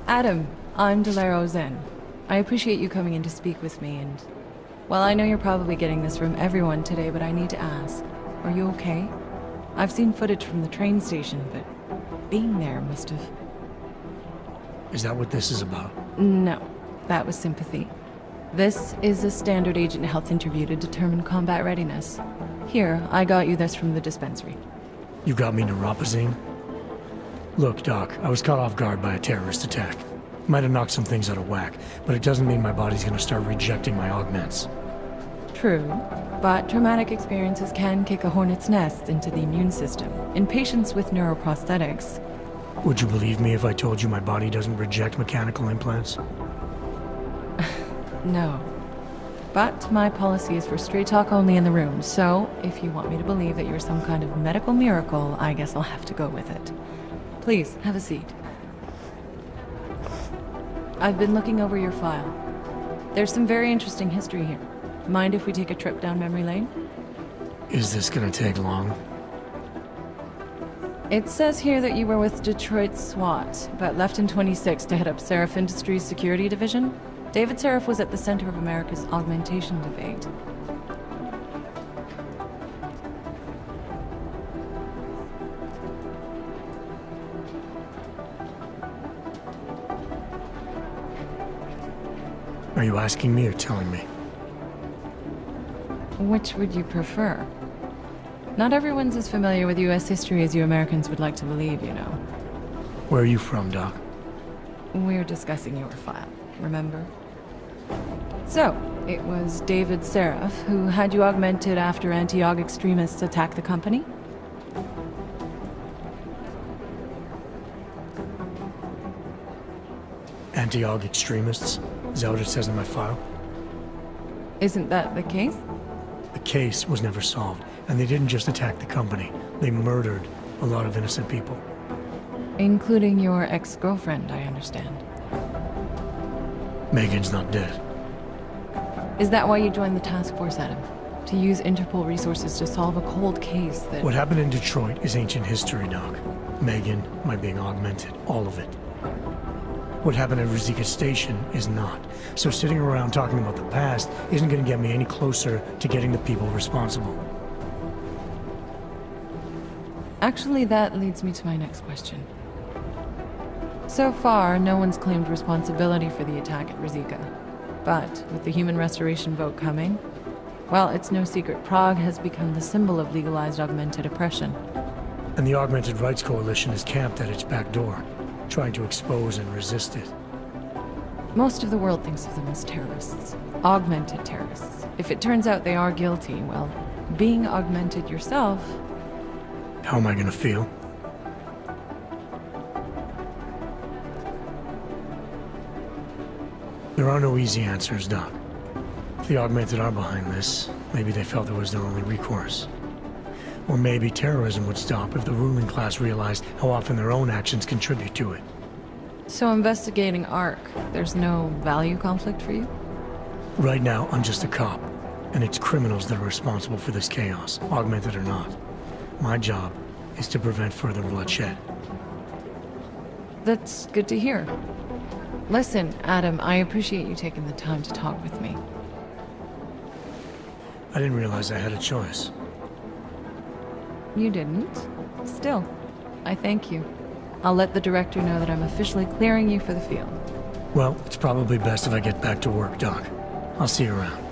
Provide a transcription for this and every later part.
Adam, I'm Delaro Zen. I appreciate you coming in to speak with me, and... Well, I know you're probably getting this from everyone today, but I need to ask. Are you okay? I've seen footage from the train station, but being there must have... Is that what this is about? No, that was sympathy. This is a standard agent health interview to determine combat readiness. Here, I got you this from the dispensary. You got me neuropazine? Look, Doc, I was caught off guard by a terrorist attack. Might have knocked some things out of whack, but it doesn't mean my body's gonna start rejecting my augments. True, but traumatic experiences can kick a hornet's nest into the immune system. In patients with neuroprosthetics... Would you believe me if I told you my body doesn't reject mechanical implants? No. But my policy is for straight talk only in the room, so if you want me to believe that you're some kind of medical miracle, I guess I'll have to go with it. Please, have a seat. I've been looking over your file. There's some very interesting history here. Mind if we take a trip down memory lane? Is this gonna take long? It says here that you were with Detroit SWAT, but left in 26 to head up Seraph Industries' security division. David Seraph was at the center of America's augmentation debate. Are you asking me or telling me? Which would you prefer? Not everyone's as familiar with U.S. history as you Americans would like to believe, you know. Where are you from, Doc? We're discussing your file, remember? So, it was David Seraph who had you augmented after anti-aug extremists attacked the company? Anti-aug extremists? Is that what it says in my file? Isn't that the case? The case was never solved, and they didn't just attack the company. They murdered a lot of innocent people. Including your ex-girlfriend, I understand. Megan's not dead. Is that why you joined the task force, Adam? To use Interpol resources to solve a cold case that... What happened in Detroit is ancient history, Doc. Megan, my being augmented, all of it. What happened at Rosika Station is not. So sitting around talking about the past isn't going to get me any closer to getting the people responsible. Actually, that leads me to my next question. So far, no one's claimed responsibility for the attack at Rosika. But with the human restoration vote coming, well, it's no secret Prague has become the symbol of legalized augmented oppression. And the Augmented Rights Coalition is camped at its back door, trying to expose and resist it. Most of the world thinks of them as terrorists. Augmented terrorists. If it turns out they are guilty, well, being augmented yourself... How am I gonna feel? There are no easy answers, Doc. If the Augmented are behind this, maybe they felt it was their only recourse. Or maybe terrorism would stop if the ruling class realized how often their own actions contribute to it. So investigating ARC, there's no value conflict for you? Right now, I'm just a cop, and it's criminals that are responsible for this chaos, augmented or not. My job is to prevent further bloodshed. That's good to hear. Listen, Adam, I appreciate you taking the time to talk with me. I didn't realize I had a choice. You didn't? Still, I thank you. I'll let the director know that I'm officially clearing you for the field. Well, it's probably best if I get back to work, Doc. I'll see you around.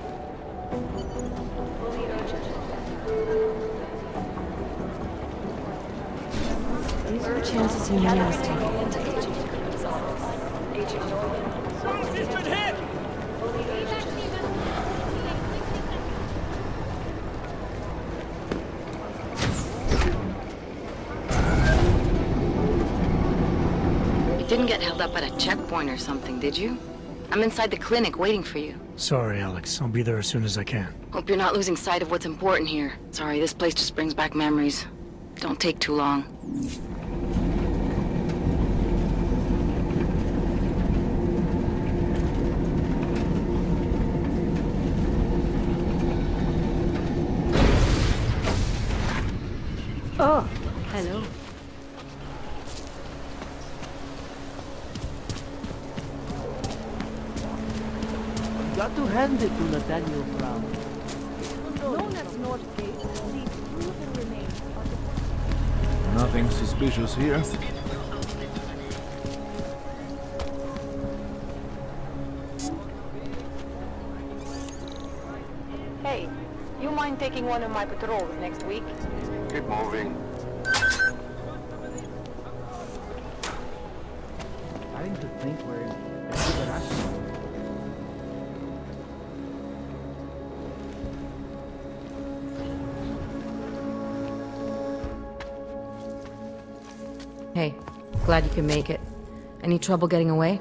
These are chances you may not take. You didn't get held up at a checkpoint or something, did you? I'm inside the clinic waiting for you. Sorry, Alex. I'll be there as soon as I can. Hope you're not losing sight of what's important here. Sorry, this place just brings back memories. Don't take too long. Oh, hello. Got to hand it to Nathaniel Brown. Known as Northgate, the proven remains of the Nothing suspicious here. Hey, you mind taking one of my patrols next week? Keep moving. Starting to think we're in a bit of a rush. Hey, glad you can make it. Any trouble getting away?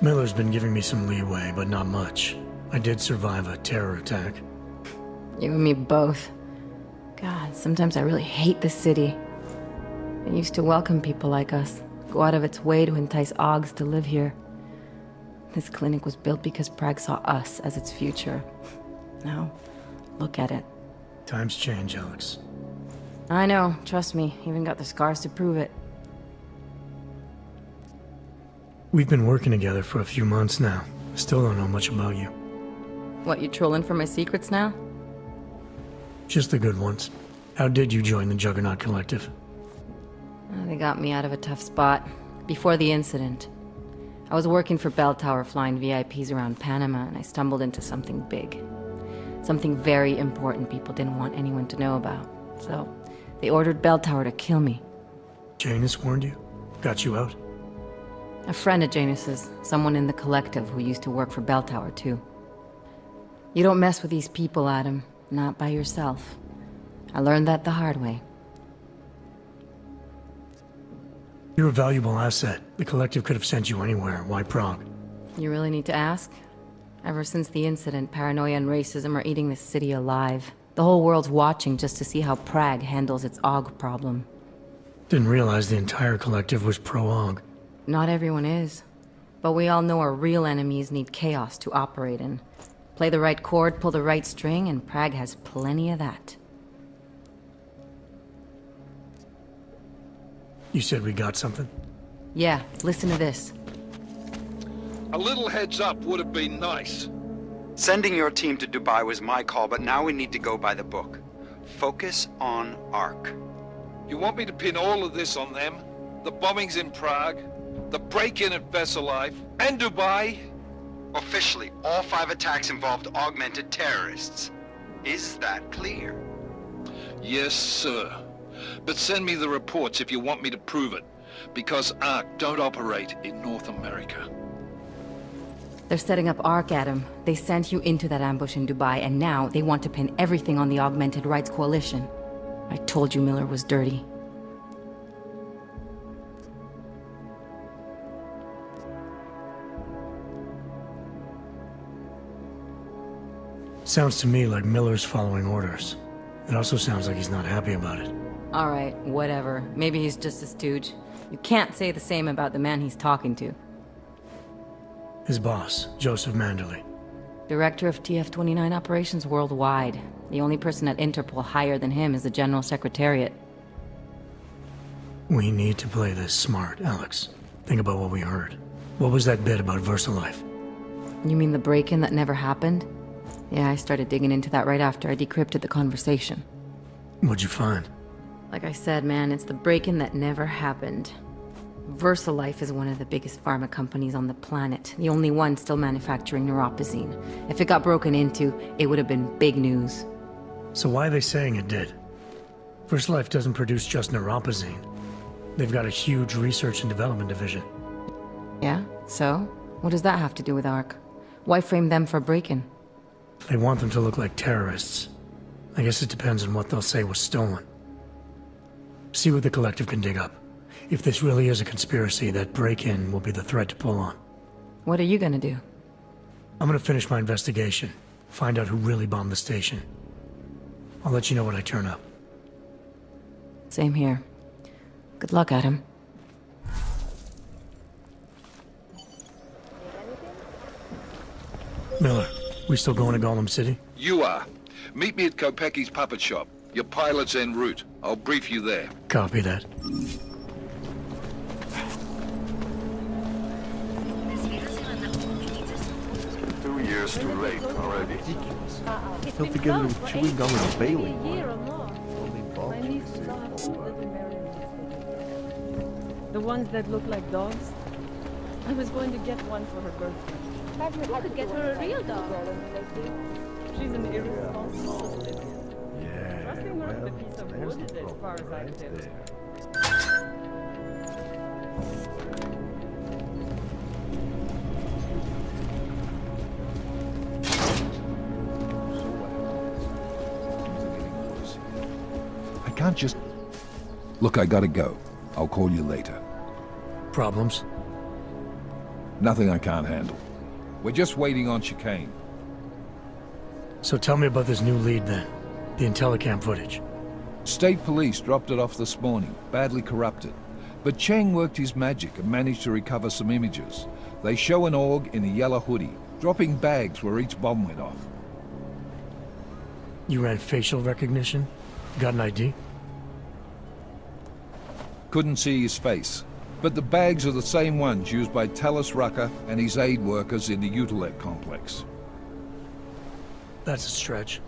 Miller's been giving me some leeway, but not much. I did survive a terror attack. You and me both. God, sometimes I really hate this city. It used to welcome people like us, go out of its way to entice Augs to live here. This clinic was built because Prague saw us as its future. Now, look at it. Times change, Alex. I know, trust me, even got the scars to prove it. We've been working together for a few months now. Still don't know much about you. What, you trolling for my secrets now? Just the good ones. How did you join the Juggernaut Collective? They got me out of a tough spot. Before the incident, I was working for Bell Tower flying VIPs around Panama, and I stumbled into something big. Something very important people didn't want anyone to know about. So, they ordered Bell Tower to kill me. Janus warned you? Got you out? A friend of Janus's, someone in the collective who used to work for Bell Tower too. You don't mess with these people, Adam. Not by yourself. I learned that the hard way. You're a valuable asset. The collective could have sent you anywhere. Why Prague? You really need to ask? Ever since the incident, paranoia and racism are eating this city alive. The whole world's watching just to see how Prague handles its AUG problem. Didn't realize the entire collective was pro-AUG. Not everyone is. But we all know our real enemies need chaos to operate in. Play the right chord, pull the right string, and Prague has plenty of that. You said we got something? Yeah, listen to this. A little heads up would have been nice. Sending your team to Dubai was my call, but now we need to go by the book. Focus on ARC. You want me to pin all of this on them? The bombings in Prague, the break-in at Vesellife, and Dubai? Officially, all 5 attacks involved augmented terrorists. Is that clear? Yes, sir. But send me the reports if you want me to prove it, because ARC don't operate in North America. They're setting up ARC, Adam. They sent you into that ambush in Dubai, and now they want to pin everything on the Augmented Rights Coalition. I told you Miller was dirty. Sounds to me like Miller's following orders. It also sounds like he's not happy about it. Alright, whatever. Maybe he's just a stooge. You can't say the same about the man he's talking to. His boss, Joseph Manderley. Director of TF-29 operations worldwide. The only person at Interpol higher than him is the General Secretariat. We need to play this smart, Alex. Think about what we heard. What was that bit about VersaLife? You mean the break-in that never happened? Yeah, I started digging into that right after I decrypted the conversation. What'd you find? Like I said, man, it's the break-in that never happened. VersaLife is one of the biggest pharma companies on the planet, the only one still manufacturing neuropozyne. If it got broken into, it would have been big news. So why are they saying it did? VersaLife doesn't produce just neuropozyne. They've got a huge research and development division. Yeah? So? What does that have to do with ARC? Why frame them for break-in? They want them to look like terrorists. I guess it depends on what they'll say was stolen. See what the collective can dig up. If this really is a conspiracy, that break-in will be the thread to pull on. What are you gonna do? I'm gonna finish my investigation. Find out who really bombed the station. I'll let you know when I turn up. Same here. Good luck, Adam. Miller, we still going to Gollum City? You are. Meet me at Kopecki's puppet shop. Your pilot's en route. I'll brief you there. Copy that. The 2 years too late already. Ridiculous. It's He'll been together closed with for chewing gum and ages, bailing maybe a year wire. or more. Only My Bob can nieces save all have all cute that. little marionettes. The ones that look like dogs. I was going to get one for her birthday. You could get her a real dog. She's an irresponsible Olivia. Yeah, Trusting her with a well, piece of there's wood the is as far as problem I right can there. I can't just... Look, I gotta go. I'll call you later. Problems? Nothing I can't handle. We're just waiting on chicane. So tell me about this new lead then. The Intellicam footage. State police dropped it off this morning, badly corrupted. But Cheng worked his magic and managed to recover some images. They show an org in a yellow hoodie, dropping bags where each bomb went off. You ran facial recognition? Got an ID? Couldn't see his face. But the bags are the same ones used by Talos Rucker and his aid workers in the Utilec complex. That's a stretch.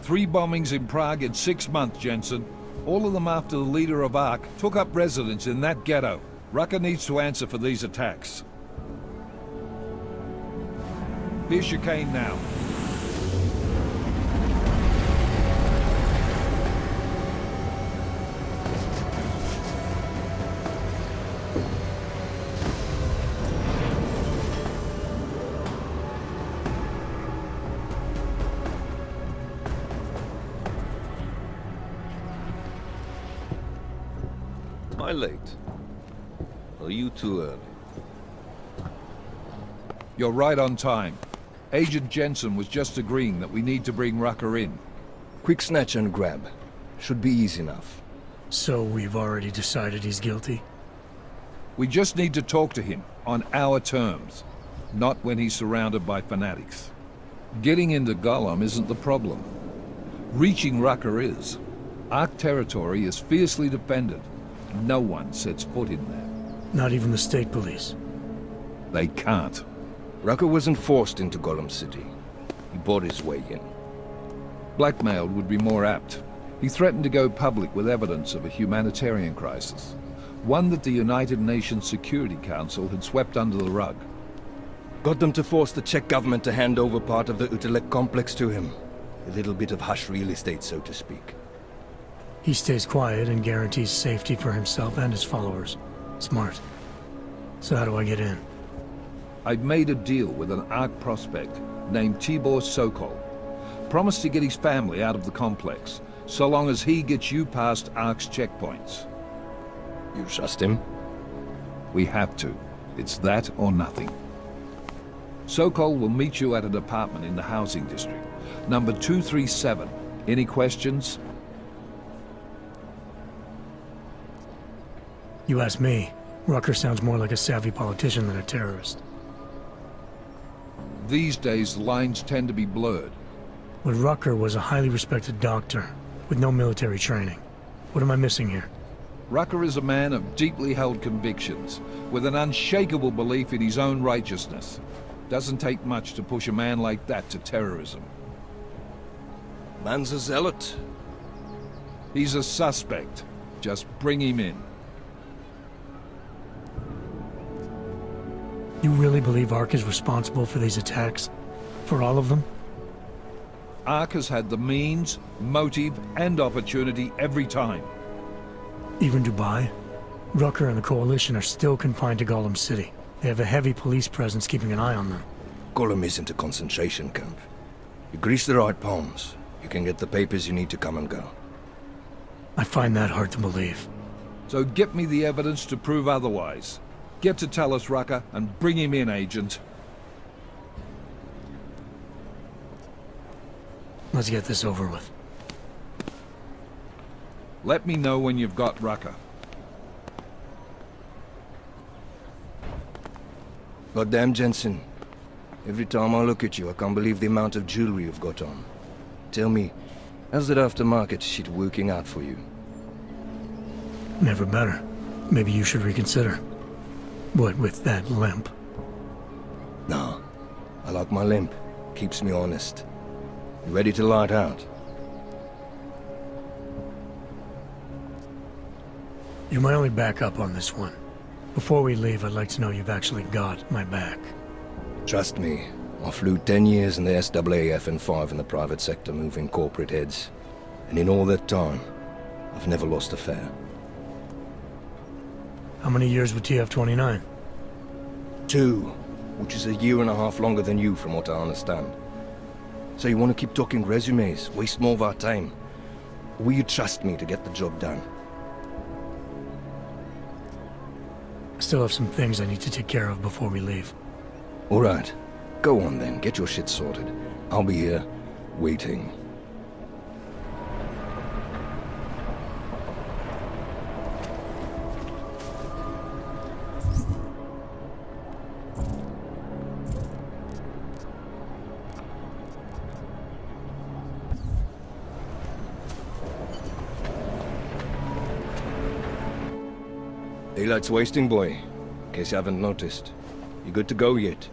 3 bombings in Prague in 6 months, Jensen. All of them after the leader of ARC took up residence in that ghetto. Rucker needs to answer for these attacks. Here's chicane now. Am I late? Are you too early? You're right on time. Agent Jensen was just agreeing that we need to bring Rucker in. Quick snatch and grab. Should be easy enough. So we've already decided he's guilty? We just need to talk to him on our terms, not when he's surrounded by fanatics. Getting into Gollum isn't the problem. Reaching Rucker is. ARC territory is fiercely defended. No one sets foot in there. Not even the state police? They can't. Rucker wasn't forced into Gollum City. He bought his way in. Blackmailed would be more apt. He threatened to go public with evidence of a humanitarian crisis. One that the United Nations Security Council had swept under the rug. Got them to force the Czech government to hand over part of the Utilec complex to him. A little bit of hush real estate, so to speak. He stays quiet and guarantees safety for himself and his followers. Smart. So how do I get in? I've made a deal with an ARC prospect named Tibor Sokol. Promised to get his family out of the complex, so long as he gets you past ARC's checkpoints. You trust him? We have to. It's that or nothing. Sokol will meet you at an apartment in the housing district. Number 237. Any questions? You ask me. Rucker sounds more like a savvy politician than a terrorist. These days, lines tend to be blurred. But Rucker was a highly respected doctor, with no military training. What am I missing here? Rucker is a man of deeply held convictions, with an unshakable belief in his own righteousness. Doesn't take much to push a man like that to terrorism. Man's a zealot. He's a suspect. Just bring him in. You really believe ARC is responsible for these attacks? For all of them? ARC has had the means, motive, and opportunity every time. Even Dubai? Rucker and the Coalition are still confined to Gollum City. They have a heavy police presence keeping an eye on them. Gollum isn't a concentration camp. You grease the right palms, you can get the papers you need to come and go. I find that hard to believe. So get me the evidence to prove otherwise. Get to Talos Rucker and bring him in, Agent. Let's get this over with. Let me know when you've got Rucker. Goddamn, Jensen. Every time I look at you, I can't believe the amount of jewelry you've got on. Tell me, how's that aftermarket shit working out for you? Never better. Maybe you should reconsider. What with that limp? No, I like my limp. Keeps me honest. You ready to light out? You're my only backup on this one. Before we leave, I'd like to know you've actually got my back. Trust me, I flew 10 years in the SAAF and 5 in the private sector moving corporate heads. And in all that time, I've never lost a fare. How many years with TF-29? 2, which is a year and a half longer than you from what I understand. So you want to keep talking resumes, waste more of our time? Or will you trust me to get the job done? I still have some things I need to take care of before we leave. All right. Go on then, get your shit sorted. I'll be here, waiting. Daylight's wasting, boy. In case you haven't noticed. You good to go yet?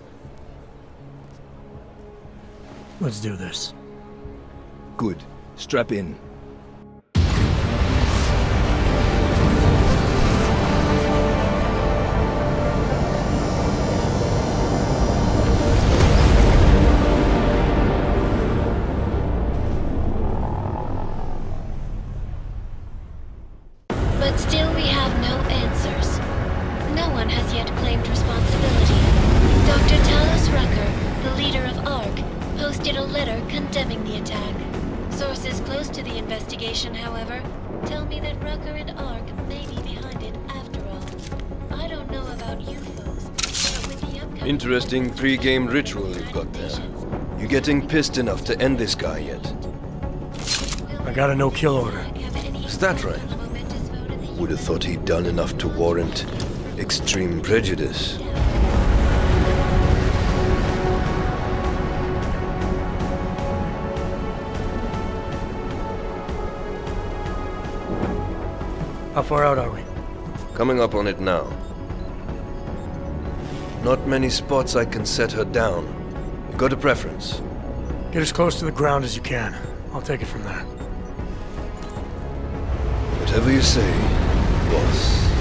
Let's do this. Good. Strap in. But still we have no answers. No one has yet claimed responsibility. Dr. Talos Rucker, the leader of ARC, posted a letter condemning the attack. Sources close to the investigation, however, tell me that Rucker and ARC may be behind it after all. I don't know about you folks, but with the upcoming... Interesting pre-game ritual you've got there. You getting pissed enough to end this guy yet? I got a no-kill order. Is that right? Would have thought he'd done enough to warrant extreme prejudice. How far out are we? Coming up on it now. Not many spots I can set her down. You got a preference? Get as close to the ground as you can. I'll take it from there. Whatever you say, boss.